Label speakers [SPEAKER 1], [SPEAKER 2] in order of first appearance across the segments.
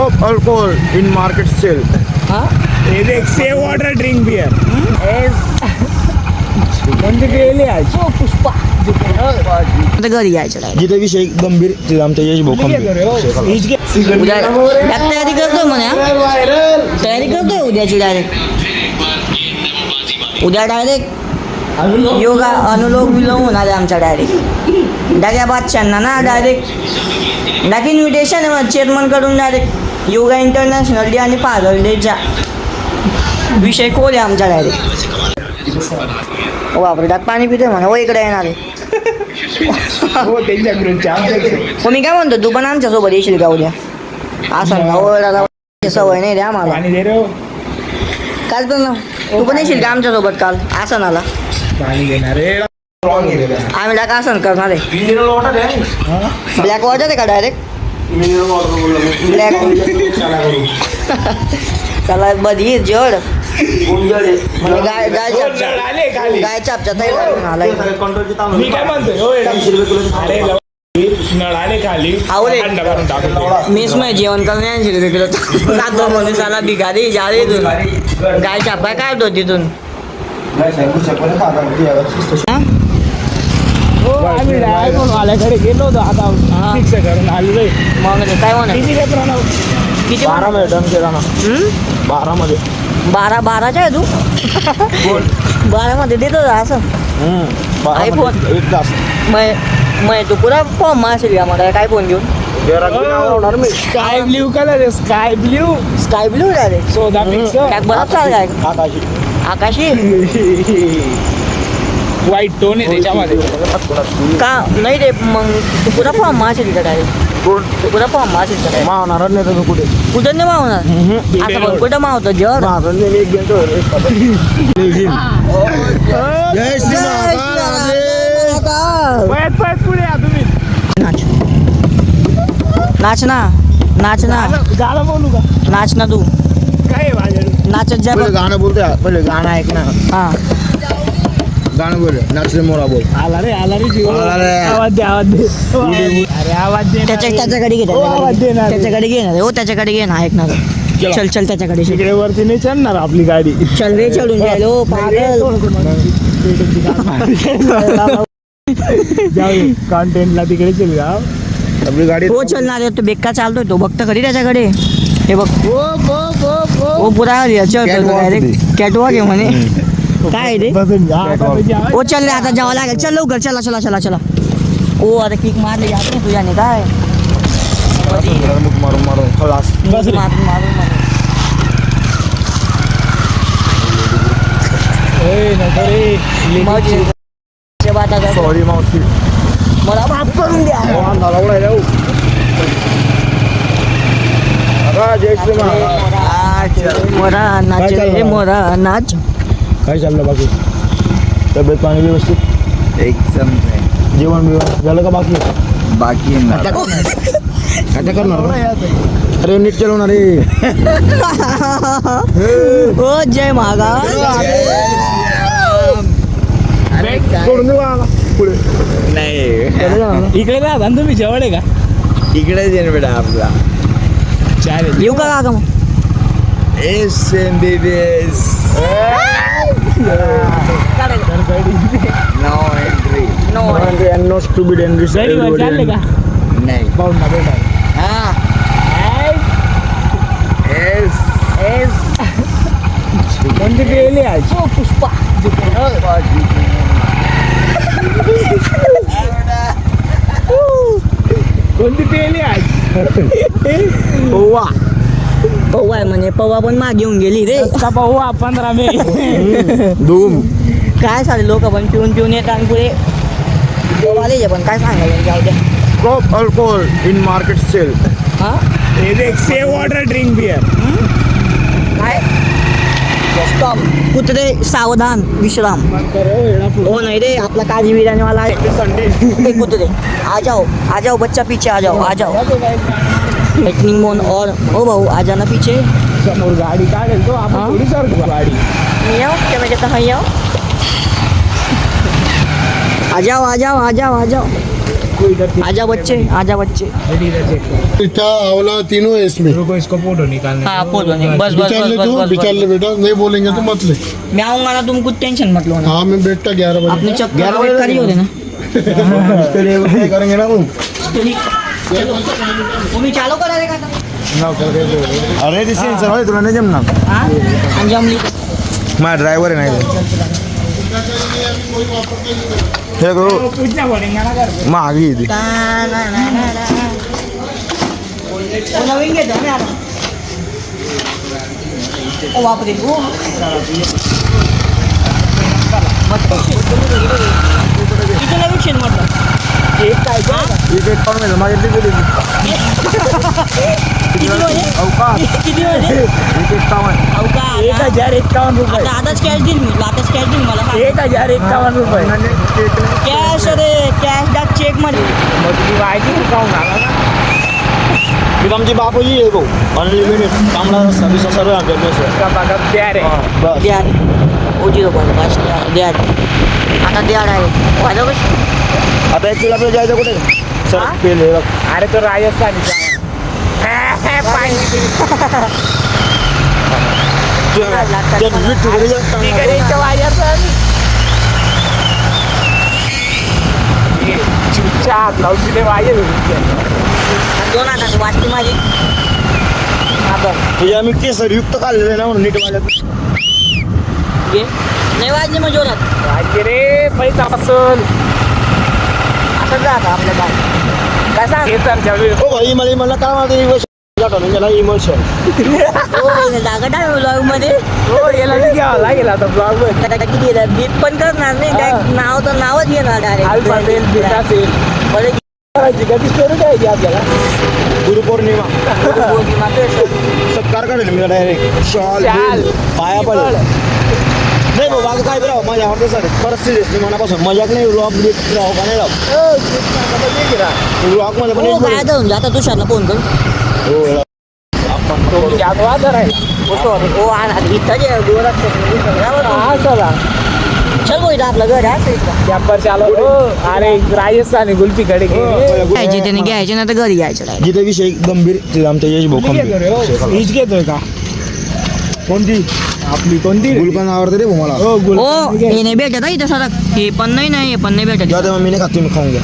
[SPEAKER 1] Stop alcohol in market sale.
[SPEAKER 2] हे देख save water drink beer कोणती केली आज
[SPEAKER 3] पुष्पा आता घरी यायचं नाही.
[SPEAKER 1] जिथे विषय गंभीर तिथे आमच्या यश भाऊ खंबीर.
[SPEAKER 3] उद्या तयारी करतोय म्हणे हा? तयारी करतोय उद्याची डायरेक्ट. उद्या डायरेक्ट योगा अनुलोम विलोम होणार आहे आमचा डायरेक्ट. डाग्या बादशांना ना डायरेक्ट डाक इन्व्हिटेशन आहे चेअरमन कडून डायरेक्ट योगा इंटरनॅशनल डे आणि पागल डेचा विषय कोण आहे आमचा डायरेक्ट. ओ बापरे डाक पाणी पितोय म्हणा. हो इकडे येणार आहे.
[SPEAKER 2] हो त्यांच्या
[SPEAKER 3] हो मी काय म्हणतो तू पण आमच्यासोबत येशील का उद्या असं ना ओरडायला सवय नाही रे आम्हाला.
[SPEAKER 2] पाणी दे रे
[SPEAKER 3] काल पण तू पण येशील का आमच्यासोबत काल आसनाला.
[SPEAKER 2] पाणी देणार रे
[SPEAKER 3] आम्ही डाक आसन करणार आहे. ब्लॅक वॉटर आहे का डायरेक्ट ब्लॅक चला बधी जड गाय चापच्या आलाय.
[SPEAKER 2] मी काय म्हणतोय अरे नळाने खाली थंड करून टाकून
[SPEAKER 3] मेस मध्ये जेवण करण्याची जातो म्हणून चला भिकारी जाळे तू गाय चापाय काढतो तिथून.
[SPEAKER 2] आम्ही आल्याकडे गेलो होतो आता फिक्स करून आलेलो.
[SPEAKER 3] मग काय म्हणा
[SPEAKER 2] किती घेत राहणार
[SPEAKER 3] किती
[SPEAKER 1] 12 मध्ये डन केला ना. 12 मध्ये
[SPEAKER 3] 12च्या आहे तू 12 मध्ये देतो असं.
[SPEAKER 1] 12
[SPEAKER 3] iPhone.
[SPEAKER 1] मध्ये एक तास.
[SPEAKER 3] मग तू पुरा फॉर्म मारशील का मला काय फोन घेऊन.
[SPEAKER 2] स्काय ब्ल्यू कलर आहे स्काय ब्ल्यू
[SPEAKER 3] झाले
[SPEAKER 2] सोदा फिक्स
[SPEAKER 3] काय बरं चाल काय
[SPEAKER 1] आकाशी.
[SPEAKER 3] आकाशी
[SPEAKER 2] व्हाईट टोन आहे त्याच्यामध्ये.
[SPEAKER 3] का नाही रे मग तू पुरा फॉर्म मारशील का डायरेक्ट. तू पुरा फॉर्म मारशील का direct?
[SPEAKER 1] मावणार नाही तर कुठे
[SPEAKER 3] कुठं नाही मावणार असं पण कुठं मावतं जर
[SPEAKER 1] एक घेतो. जय श्री
[SPEAKER 2] पळत पुढे या तुम्ही
[SPEAKER 3] नाच ना
[SPEAKER 2] गाणं बोलू का
[SPEAKER 3] नाच ना तू
[SPEAKER 2] काय आहे माझ्याकडे
[SPEAKER 3] नाचत जा
[SPEAKER 1] पहिले
[SPEAKER 3] बघ.
[SPEAKER 1] गाणं बोलतोय. पहिले गाणं ऐक ना.
[SPEAKER 3] हा
[SPEAKER 1] गाणं बोल. नाचले मोरा बोल.
[SPEAKER 2] आला रे जीव
[SPEAKER 1] आला रे.
[SPEAKER 2] आवाज दे अरे आवाज दे
[SPEAKER 3] त्याच्याकडे घे
[SPEAKER 2] आवाज देणार.
[SPEAKER 3] त्याच्याकडे घे ना हो त्याच्याकडे घे ना ऐकणार चल त्याच्याकडे
[SPEAKER 2] तिकडे वरती नाही चढणार आपली गाडी.
[SPEAKER 3] चल रे चढून जायलो पागल.
[SPEAKER 2] जाऊ कॉन्टेंटला तिकडे चल जाऊ.
[SPEAKER 1] आपली गाडी
[SPEAKER 3] हो चलणार आहे तो बेक्का चालतोय तो बघतं खरी त्याच्याकडे. हे बघ ओ पुरा डायरेक्ट कॅटवॉक आहे म्हणे. काय रे
[SPEAKER 2] बसून जा.
[SPEAKER 3] ओ चल रे आता जावं लागेल. चल लवकर चला ओ आता किक मारली जात नाही तुझ्याने काय
[SPEAKER 1] मारून खलास.
[SPEAKER 2] बस रे.
[SPEAKER 3] मारून
[SPEAKER 2] नको रे
[SPEAKER 1] सॉरी मावशी.
[SPEAKER 3] मला माफ करून द्या.
[SPEAKER 1] जय श्री महाराज.
[SPEAKER 3] मोरा नाच रे मोरा नाच.
[SPEAKER 1] काय चाललं बाकी. तब्येत पाणी व्यवस्थित
[SPEAKER 4] एकदम
[SPEAKER 1] जेवण बिवण झालं का बाकी.
[SPEAKER 4] बाकी
[SPEAKER 1] आता करणार अरे नीट चालवणार रे.
[SPEAKER 3] ओ जय महागा
[SPEAKER 1] सोडून देऊ का पुढे.
[SPEAKER 4] नाही
[SPEAKER 2] इकडे राहता ना तुम्ही जवळ आहे का
[SPEAKER 4] इकडेच येईन बेटा आपला
[SPEAKER 2] चालेल.
[SPEAKER 3] येऊ का काका मग.
[SPEAKER 4] SMBBS no entry
[SPEAKER 1] no stupid entry.
[SPEAKER 2] गाडीवर चालले का
[SPEAKER 4] नाही
[SPEAKER 2] पाहून ना बेटा.
[SPEAKER 3] हा
[SPEAKER 4] एस
[SPEAKER 2] कोणती केली आज
[SPEAKER 3] पुष्पा
[SPEAKER 2] कोणती केली आज
[SPEAKER 1] वा
[SPEAKER 3] पव्वा आहे म्हणे. पव्वा पण माग घेऊन गेली रे.
[SPEAKER 2] का पाहू 15 मे
[SPEAKER 1] धूम.
[SPEAKER 3] काय सारे लोक पण पिऊन येतात आणि पुढे पवाले पण काय सांगायला जाऊ द्या.
[SPEAKER 1] Stop alcohol in market sale.
[SPEAKER 3] हा
[SPEAKER 2] हे देख सेव वॉटर ड्रिंक बियर
[SPEAKER 3] काय स्टॉप कुत्रे सावधान विश्राम. हो नहीं रे अपना काजी बिरयानी वाला है संडे कुत्रे आ जाओ बच्चा पीछे आ जाओ लाइटनिंग मोन और ओ बहू आ जाना पीछे.
[SPEAKER 2] समोर गाडी काढेल तो आपण थोडी सरकू गाडी.
[SPEAKER 3] नहीं आओ क्या मैं कहता हाँ आओ आ जाओ
[SPEAKER 2] रुको इधर
[SPEAKER 3] आजा बच्चे आजा बच्चे
[SPEAKER 2] इधर चेक करो
[SPEAKER 5] क्या आंवला तीनों है इसमें
[SPEAKER 2] रुको इसको फोटो निकालने
[SPEAKER 3] हाँ फोटो नहीं बस बस
[SPEAKER 5] विचार ले
[SPEAKER 3] बस
[SPEAKER 5] तू
[SPEAKER 3] बस
[SPEAKER 5] विचार ले बेटा नहीं बोलेंगे तो मत ले
[SPEAKER 3] मैं आऊंगा ना तुम कुछ टेंशन मत लो ना
[SPEAKER 5] हाँ मैं बेटा 11 बजे
[SPEAKER 3] अपने चक्कर वेट करी हो ना
[SPEAKER 1] इसके लिए वो करेंगे ना वो
[SPEAKER 3] तुम्ही चालू करा रे का
[SPEAKER 1] अरे ते सेन्सर होय तुला नाही जमणार
[SPEAKER 3] हाँ अंजमली
[SPEAKER 1] माझा ड्रायव्हर आहे नाही हे गो
[SPEAKER 2] पूछना पड़ेगा ना घर
[SPEAKER 1] मागे येते
[SPEAKER 3] नवीन घेतो मी आता ओ बापरे ओ किती नवीन शेण म्हटलं
[SPEAKER 2] एक काय
[SPEAKER 1] क्रिकेट पण माझ्या गेली
[SPEAKER 3] किती होते किती होते
[SPEAKER 1] क्रिकेट कामन
[SPEAKER 2] 1051 रुपये
[SPEAKER 3] आता आताच कॅश देईल मी आताच कॅश देईल मला
[SPEAKER 2] 1051 रुपये
[SPEAKER 3] कॅश अरे कॅश दा चेक मध्ये
[SPEAKER 2] मग तुम्ही माहिती खाऊन आला ना
[SPEAKER 1] आमची बापूजी आहे भाऊ अनलिमिटेड कामला सर्विस सर्व
[SPEAKER 2] इसका बगत प्यार है
[SPEAKER 1] बस
[SPEAKER 3] द्या ओजी रुपये बस द्या आता द्या आहे वाजव
[SPEAKER 1] आता ॲक्च्युअली आपल्याला जायचं कुठे सर
[SPEAKER 3] हा?
[SPEAKER 1] पेले
[SPEAKER 2] अरे तो राजस्थानी
[SPEAKER 3] दोन हातात वाटते माझी
[SPEAKER 1] तुझ्या आम्ही केसर युक्त काढलेलं आहे ना म्हणून नीट माझ्या
[SPEAKER 3] घे नाही वाजले मग जोरात
[SPEAKER 2] रे पैसा असल
[SPEAKER 3] असं जात आपलं काय काय सांग
[SPEAKER 2] हे चालू
[SPEAKER 1] हो भाई मला काय माहिती इमोशन त्याला इमोशन
[SPEAKER 3] हो जागा टाक ब्लॉग मध्ये
[SPEAKER 2] हो याला मी घ्यावं लागेल आता ब्लॉग वर
[SPEAKER 3] किती बीट पण करणार नाही काय नाव तर नावच घेणार
[SPEAKER 2] alpha cell beta cell
[SPEAKER 3] direct
[SPEAKER 2] करायची कधी स्टोरी द्यायची आपल्याला
[SPEAKER 1] गुरुपौर्णिमा सत्कार करेल मी डायरेक्ट शॉल
[SPEAKER 2] शाल.
[SPEAKER 1] पाया पडेल नाही बाबा आता काय बरं माझ्या आवडतं सर खरंच सिरियसली मनापासून मजाक नाही रॉक बीट राहू का नाही राहू रॉक मध्ये पण
[SPEAKER 3] हो काय जाऊन जा आता तुषारला फोन कर हो आणा इथं जे
[SPEAKER 2] हा चला
[SPEAKER 3] चल भाऊ इथं आपलं घर आहे इथं
[SPEAKER 2] चॅम्पर चालू अरे राजस्थानी गुलपी कडे
[SPEAKER 3] घ्यायचे त्याने घ्यायचे ना तर घरी घ्यायचं direct.
[SPEAKER 1] जिथे विषय गंभीर तिथे आमच्या यश भाऊ
[SPEAKER 2] हीच घेतोय का कोणती आपली कोणती
[SPEAKER 1] गुलकंद आवडतं रे भाऊ मला
[SPEAKER 2] हो गुल
[SPEAKER 3] हो हे नाही भेटत इथं सडक हे पण नाही हे पण नाही भेटत
[SPEAKER 1] जेव्हा तेव्हा मी नाही खात तुम्ही खाऊन घ्या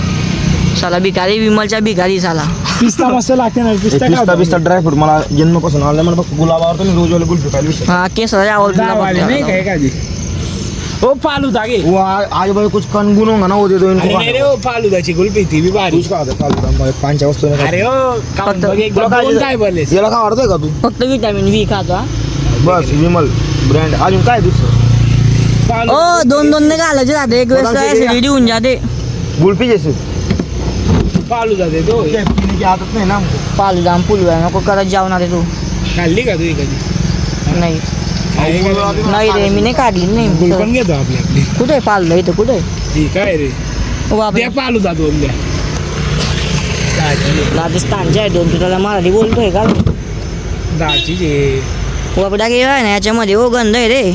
[SPEAKER 3] साला भिकारी विमलच्या भिकारी झाला
[SPEAKER 2] पिस्ता मस्त लागते ना
[SPEAKER 1] पिस्ता पिस्ता ड्रायफ्रूट मला जन्मपासून आलं मला फक्त गुलाब आवडतो मी रोज वाले गुलपी खायला विषय
[SPEAKER 3] हा केस
[SPEAKER 2] वाले नहीं
[SPEAKER 3] आवडतो
[SPEAKER 2] कहेगा जी ओ फालूदा के
[SPEAKER 1] वो आज भाई कुछ कनगुन होगा ना वो दे दो इनको
[SPEAKER 2] अरे नहीं रे वो फालूदाची गुलपी थी भी भारी
[SPEAKER 1] कुछ का फालतू पांचच्या वस्तू
[SPEAKER 2] अरे ओ
[SPEAKER 3] फक्त-
[SPEAKER 2] बघ एकदा बोल काय बोलले
[SPEAKER 1] याला काय आवडतंय का तू
[SPEAKER 3] फक्त विटॅमिन व्ही खातो हा.
[SPEAKER 1] बस विमल ब्रँड अजून काय दुसरं
[SPEAKER 3] ओ दोन दोन नाही घालायचे जाते एक वेळेस
[SPEAKER 1] कोणाची
[SPEAKER 3] ऍसिडिटी होऊन जाते
[SPEAKER 1] गुलपी जैसे
[SPEAKER 2] फालूदा दे दो
[SPEAKER 1] पीने की आदत नाही ना हमको
[SPEAKER 3] पालू जाम पुलवा नको करत जाऊन तू
[SPEAKER 2] खाल्ली का तू कधी
[SPEAKER 3] नाही नाही रे मी नाही काढली
[SPEAKER 2] गुल पण
[SPEAKER 3] नाही
[SPEAKER 2] घेतो आपली आपली
[SPEAKER 3] कुठे पाललं इथं कुठे
[SPEAKER 2] ठीक आहे रे
[SPEAKER 3] ओ बापरे
[SPEAKER 2] द्या फालूदा दोन द्या
[SPEAKER 3] राजस्थानचे आहे दोन तुला मराठी बोलतोय का
[SPEAKER 2] दाची जे
[SPEAKER 3] बापडा गेला आहे ना याच्यामध्ये ओ गंध आहे रे